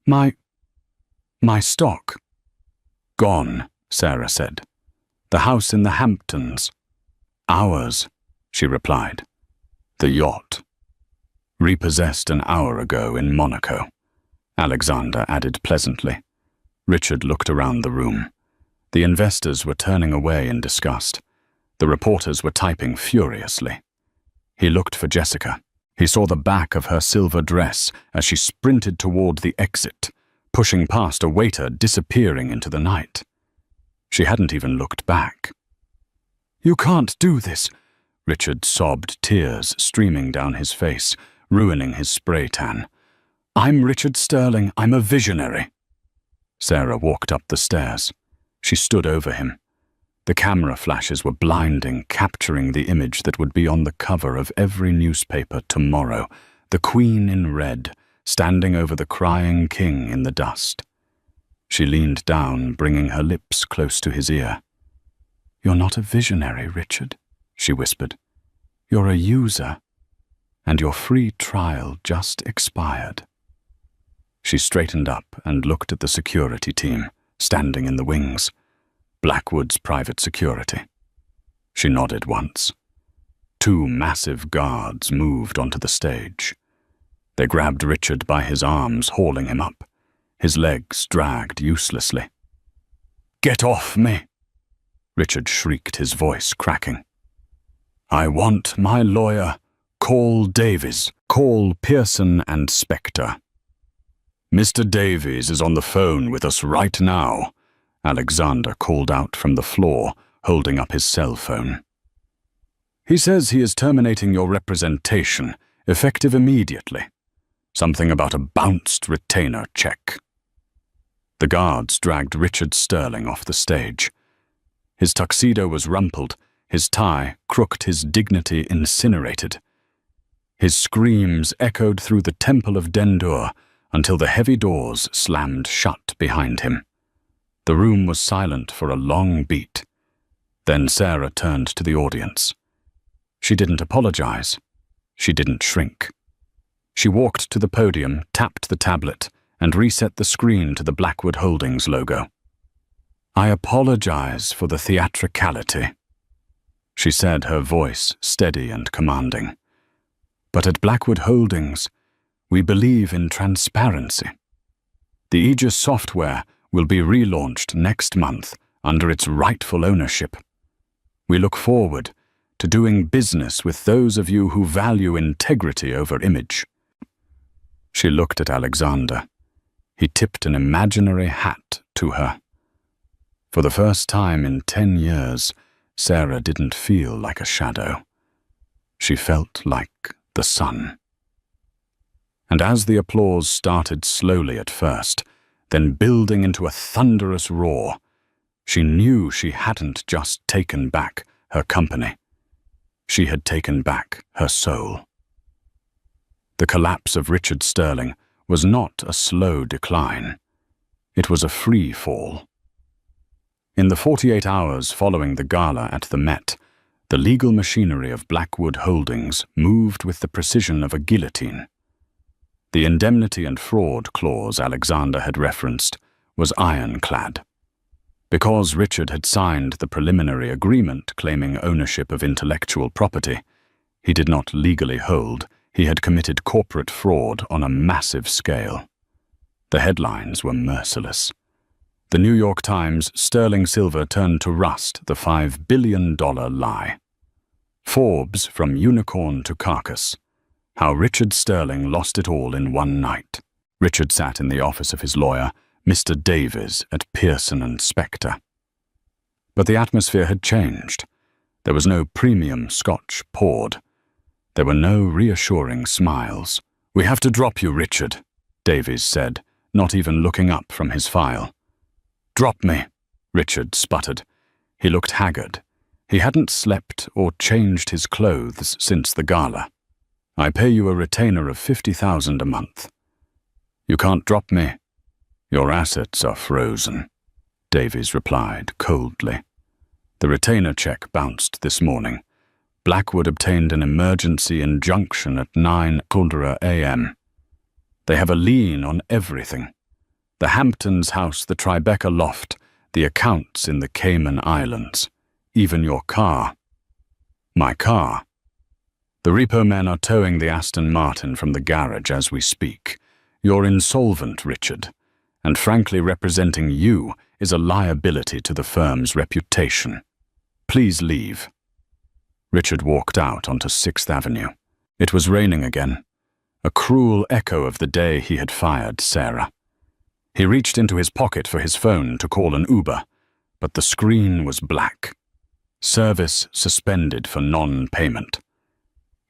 My stock. Gone, Sarah said. The house in the Hamptons. Ours, she replied. The yacht. Repossessed an hour ago in Monaco, Alexander added pleasantly. Richard looked around the room. The investors were turning away in disgust. The reporters were typing furiously. He looked for Jessica. He saw the back of her silver dress as she sprinted toward the exit, pushing past a waiter, disappearing into the night. She hadn't even looked back. You can't do this, Richard sobbed, tears streaming down his face, ruining his spray tan. I'm Richard Sterling. I'm a visionary. Sarah walked up the stairs. She stood over him. The camera flashes were blinding, capturing the image that would be on the cover of every newspaper tomorrow, the Queen in red, standing over the crying king in the dust. She leaned down, bringing her lips close to his ear. You're not a visionary, Richard, she whispered. You're a user, and your free trial just expired. She straightened up and looked at the security team, standing in the wings. Blackwood's private security. She nodded once. 2 massive guards moved onto the stage. They grabbed Richard by his arms, hauling him up. His legs dragged uselessly. Get off me! Richard shrieked, his voice cracking. I want my lawyer. Call Davies. Call Pearson and Spector. Mr. Davies is on the phone with us right now, Alexander called out from the floor, holding up his cell phone. He says he is terminating your representation, effective immediately. Something about a bounced retainer check. The guards dragged Richard Sterling off the stage. His tuxedo was rumpled, his tie crooked, his dignity incinerated. His screams echoed through the Temple of Dendur until the heavy doors slammed shut behind him. The room was silent for a long beat. Then Sarah turned to the audience. She didn't apologize. She didn't shrink. She walked to the podium, tapped the tablet, and reset the screen to the Blackwood Holdings logo. I apologize for the theatricality, she said, her voice steady and commanding. But at Blackwood Holdings, we believe in transparency. The Aegis software will be relaunched next month under its rightful ownership. We look forward to doing business with those of you who value integrity over image. She looked at Alexander. He tipped an imaginary hat to her. For the first time in 10 years, Sarah didn't feel like a shadow. She felt like the sun. And as the applause started slowly at first, then building into a thunderous roar, she knew she hadn't just taken back her company. She had taken back her soul. The collapse of Richard Sterling was not a slow decline. It was a free fall. In the 48 hours following the gala at the Met, the legal machinery of Blackwood Holdings moved with the precision of a guillotine. The indemnity and fraud clause Alexander had referenced was ironclad. Because Richard had signed the preliminary agreement claiming ownership of intellectual property, he did not legally hold. He had committed corporate fraud on a massive scale. The headlines were merciless. The New York Times, sterling silver turned to rust, the $5 billion lie. Forbes, from unicorn to carcass. How Richard Sterling lost it all in one night. Richard sat in the office of his lawyer, Mr. Davies at Pearson and Spectre. But the atmosphere had changed. There was no premium scotch poured. There were no reassuring smiles. "We have to drop you, Richard," Davies said, not even looking up from his file. "Drop me," Richard sputtered. He looked haggard. He hadn't slept or changed his clothes since the gala. "I pay you a retainer of 50,000 a month." "You can't drop me. Your assets are frozen," Davies replied coldly. The retainer check bounced this morning. Blackwood obtained an emergency injunction at 9:00 a.m. They have a lien on everything. The Hamptons house, the Tribeca loft, the accounts in the Cayman Islands, even your car. My car. The repo men are towing the Aston Martin from the garage as we speak. You're insolvent, Richard, and frankly representing you is a liability to the firm's reputation. Please leave. Richard walked out onto 6th Avenue. It was raining again, a cruel echo of the day he had fired Sarah. He reached into his pocket for his phone to call an Uber, but the screen was black. Service suspended for non-payment.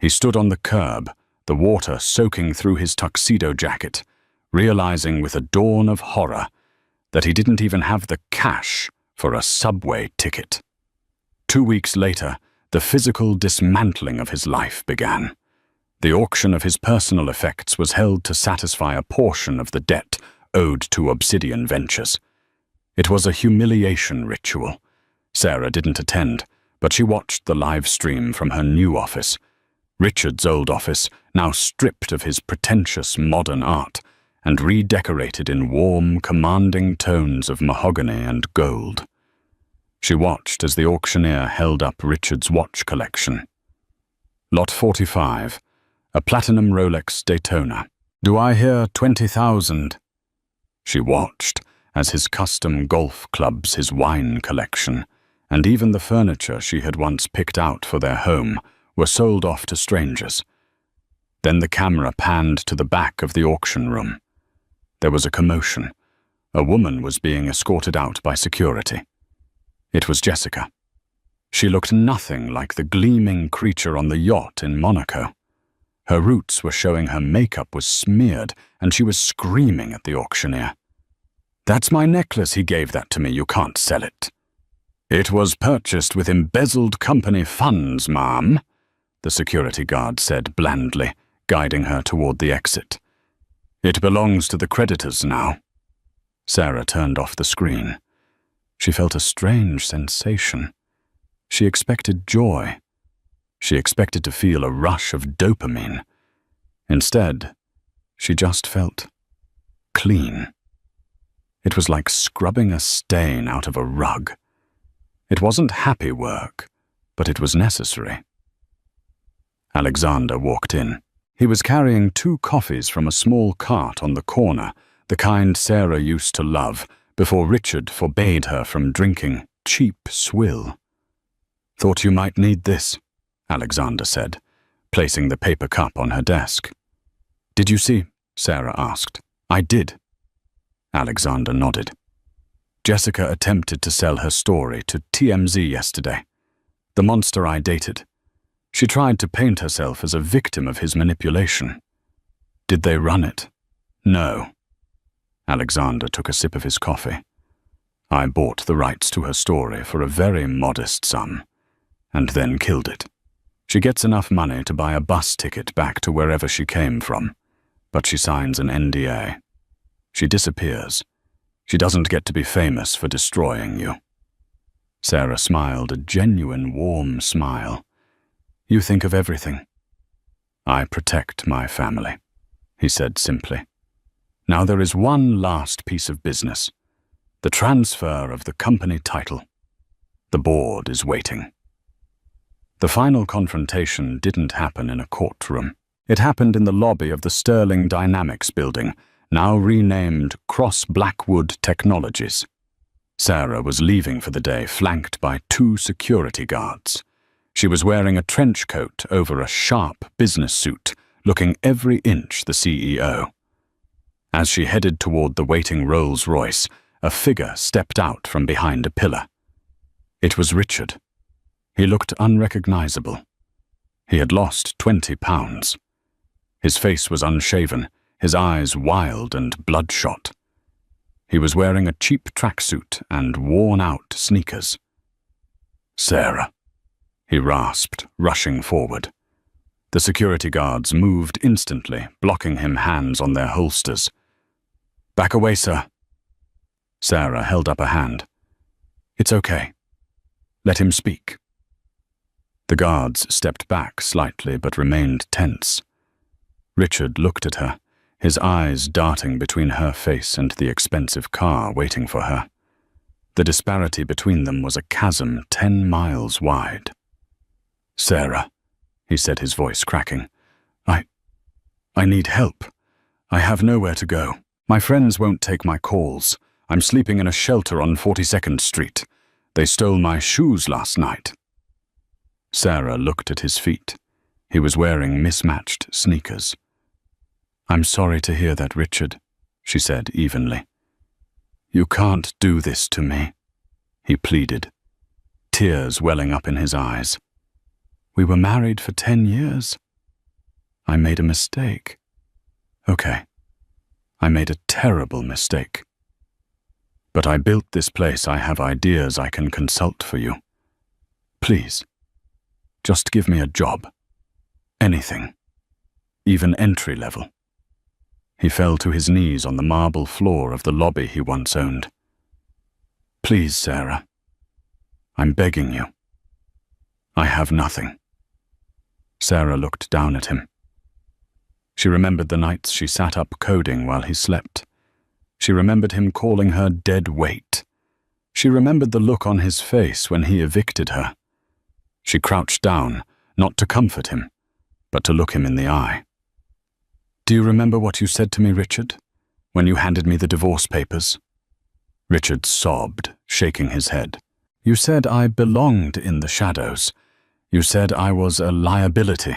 He stood on the curb, the water soaking through his tuxedo jacket, realizing with a dawn of horror that he didn't even have the cash for a subway ticket. 2 weeks later, the physical dismantling of his life began. The auction of his personal effects was held to satisfy a portion of the debt owed to Obsidian Ventures. It was a humiliation ritual. Sarah didn't attend, but she watched the live stream from her new office. Richard's old office, now stripped of his pretentious modern art and redecorated in warm, commanding tones of mahogany and gold. She watched as the auctioneer held up Richard's watch collection. Lot 45, a platinum Rolex Daytona. "Do I hear 20,000? She watched as his custom golf clubs, his wine collection, and even the furniture she had once picked out for their home were sold off to strangers. Then the camera panned to the back of the auction room. There was a commotion. A woman was being escorted out by security. It was Jessica. She looked nothing like the gleaming creature on the yacht in Monaco. Her roots were showing her makeup was smeared, and she was screaming at the auctioneer. "That's my necklace. He gave that to me. You can't sell it." "It was purchased with embezzled company funds, ma'am," the security guard said blandly, guiding her toward the exit. "It belongs to the creditors now." Sarah turned off the screen. She felt a strange sensation. She expected joy. She expected to feel a rush of dopamine. Instead, she just felt clean. It was like scrubbing a stain out of a rug. It wasn't happy work, but it was necessary. Alexander walked in. He was carrying 2 coffees from a small cart on the corner, the kind Sarah used to love, before Richard forbade her from drinking cheap swill. "Thought you might need this," Alexander said, placing the paper cup on her desk. "Did you see?" Sarah asked. "I did." Alexander nodded. Jessica attempted to sell her story to TMZ yesterday. The monster I dated. She tried to paint herself as a victim of his manipulation. Did they run it? No. Alexander took a sip of his coffee. I bought the rights to her story for a very modest sum, and then killed it. She gets enough money to buy a bus ticket back to wherever she came from, but she signs an NDA. She disappears. She doesn't get to be famous for destroying you. Sarah smiled, a genuine warm smile. "You think of everything." "I protect my family," he said simply. "Now there is one last piece of business. The transfer of the company title. The board is waiting." The final confrontation didn't happen in a courtroom. It happened in the lobby of the Sterling Dynamics building, now renamed Cross Blackwood Technologies. Sarah was leaving for the day, flanked by 2 security guards. She was wearing a trench coat over a sharp business suit, looking every inch the CEO. As she headed toward the waiting Rolls-Royce, a figure stepped out from behind a pillar. It was Richard. He looked unrecognizable. He had lost 20 pounds. His face was unshaven, his eyes wild and bloodshot. He was wearing a cheap tracksuit and worn-out sneakers. "Sarah," he rasped, rushing forward. The security guards moved instantly, blocking him, hands on their holsters. "Back away, sir." Sarah held up a hand. "It's okay. Let him speak." The guards stepped back slightly but remained tense. Richard looked at her, his eyes darting between her face and the expensive car waiting for her. The disparity between them was a chasm 10 miles wide. "Sarah," he said, his voice cracking, I need help. I have nowhere to go. My friends won't take my calls. I'm sleeping in a shelter on 42nd Street. They stole my shoes last night." Sarah looked at his feet. He was wearing mismatched sneakers. "I'm sorry to hear that, Richard," she said evenly. "You can't do this to me," he pleaded, tears welling up in his eyes. "We were married for 10 years. I made a mistake. Okay, I made a terrible mistake. But I built this place. I have ideas I can consult for you. Please, just give me a job. Anything. Even entry level." He fell to his knees on the marble floor of the lobby he once owned. "Please, Sarah. I'm begging you. I have nothing." Sarah looked down at him. She remembered the nights she sat up coding while he slept. She remembered him calling her dead weight. She remembered the look on his face when he evicted her. She crouched down, not to comfort him, but to look him in the eye. "Do you remember what you said to me, Richard, when you handed me the divorce papers?" Richard sobbed, shaking his head. "You said I belonged in the shadows. You said I was a liability."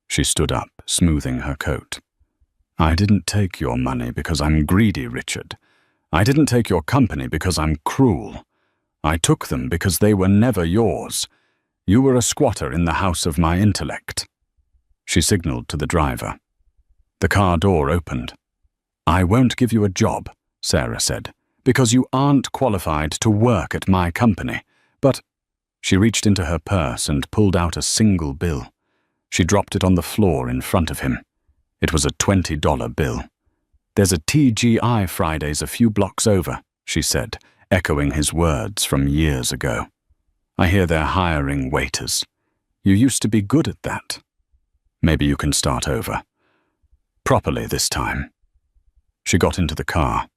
She stood up, smoothing her coat. "I didn't take your money because I'm greedy, Richard. I didn't take your company because I'm cruel. I took them because they were never yours. You were a squatter in the house of my intellect." She signaled to the driver. The car door opened. "I won't give you a job," Sarah said, "because you aren't qualified to work at my company. But—" She reached into her purse and pulled out a single bill. She dropped it on the floor in front of him. It was a $20 bill. "There's a TGI Fridays a few blocks over," she said, echoing his words from years ago. "I hear they're hiring waiters. You used to be good at that. Maybe you can start over. Properly this time." She got into the car.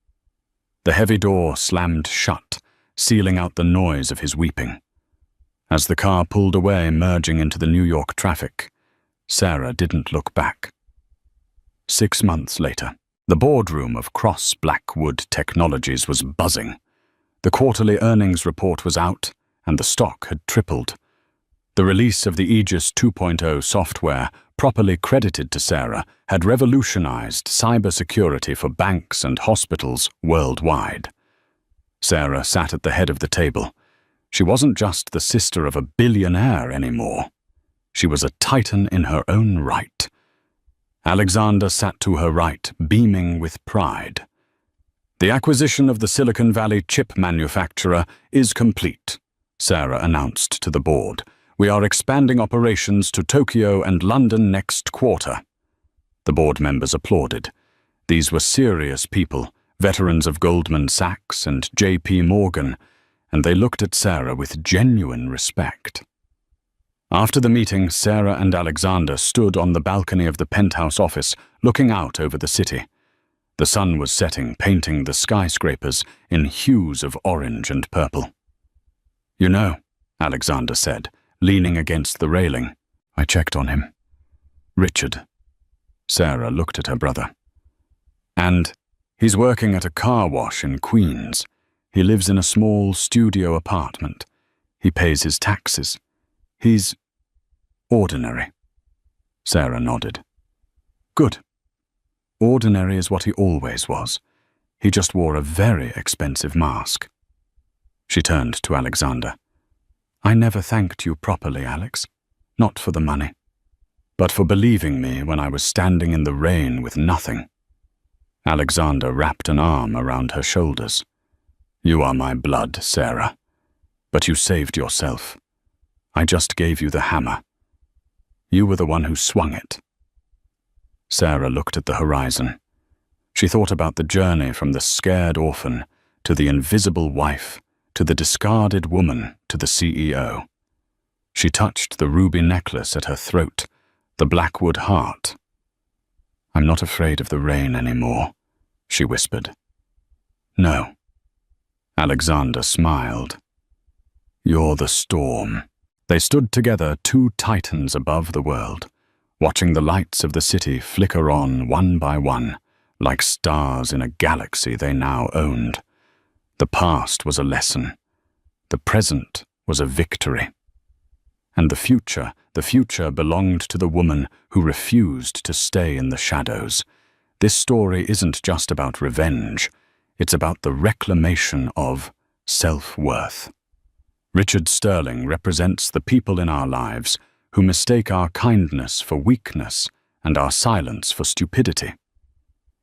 The heavy door slammed shut, sealing out the noise of his weeping. As the car pulled away, merging into the New York traffic, Sarah didn't look back. 6 months later, the boardroom of Cross Blackwood Technologies was buzzing. The quarterly earnings report was out, and the stock had tripled. The release of the Aegis 2.0 software, properly credited to Sarah, had revolutionized cybersecurity for banks and hospitals worldwide. Sarah sat at the head of the table. She wasn't just the sister of a billionaire anymore. She was a titan in her own right. Alexander sat to her right, beaming with pride. "The acquisition of the Silicon Valley chip manufacturer is complete," Sarah announced to the board. "We are expanding operations to Tokyo and London next quarter." The board members applauded. These were serious people, veterans of Goldman Sachs and J.P. Morgan, and they looked at Sarah with genuine respect. After the meeting, Sarah and Alexander stood on the balcony of the penthouse office, looking out over the city. The sun was setting, painting the skyscrapers in hues of orange and purple. "You know," Alexander said, leaning against the railing. "I checked on him. Richard." Sarah looked at her brother. "And he's working at a car wash in Queens. He lives in a small studio apartment. He pays his taxes. He's ordinary." Sarah nodded. "Good. Ordinary is what he always was. He just wore a very expensive mask. She turned to Alexander. I never thanked you properly, Alex. Not for the money, but for believing me when I was standing in the rain with nothing. Alexander wrapped an arm around her shoulders. You are my blood, Sarah, but you saved yourself. I just gave you the hammer. You were the one who swung it. Sarah looked at the horizon. She thought about the journey from the scared orphan to the invisible wife, to the discarded woman, to the CEO. She touched the ruby necklace at her throat, the blackwood heart. I'm not afraid of the rain anymore, she whispered. No. Alexander smiled. You're the storm. They stood together, two titans above the world, watching the lights of the city flicker on one by one, like stars in a galaxy they now owned. The past was a lesson. The present was a victory. And the future belonged to the woman who refused to stay in the shadows. This story isn't just about revenge. It's about the reclamation of self-worth. Richard Sterling represents the people in our lives who mistake our kindness for weakness and our silence for stupidity.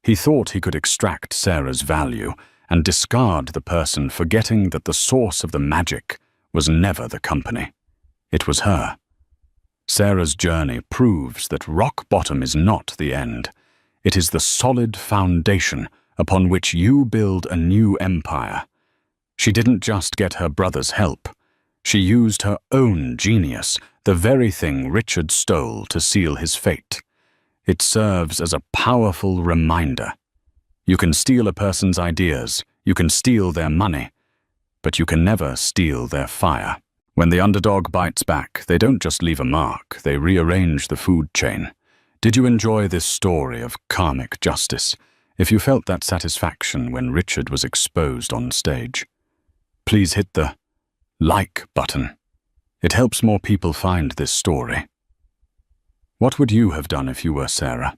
He thought he could extract Sarah's value and discard the person, forgetting that the source of the magic was never the company. It was her. Sarah's journey proves that rock bottom is not the end. It is the solid foundation upon which you build a new empire. She didn't just get her brother's help. She used her own genius, the very thing Richard stole, to seal his fate. It serves as a powerful reminder. You can steal a person's ideas, you can steal their money, but you can never steal their fire. When the underdog bites back, they don't just leave a mark, they rearrange the food chain. Did you enjoy this story of karmic justice? If you felt that satisfaction when Richard was exposed on stage, please hit the like button. It helps more people find this story. What would you have done if you were Sarah?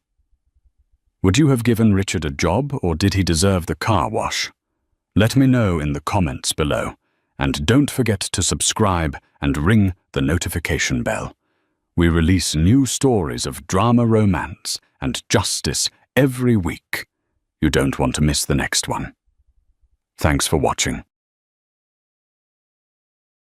Would you have given Richard a job, or did he deserve the car wash? Let me know in the comments below. And don't forget to subscribe and ring the notification bell. We release new stories of drama, romance, and justice every week. You don't want to miss the next one. Thanks for watching.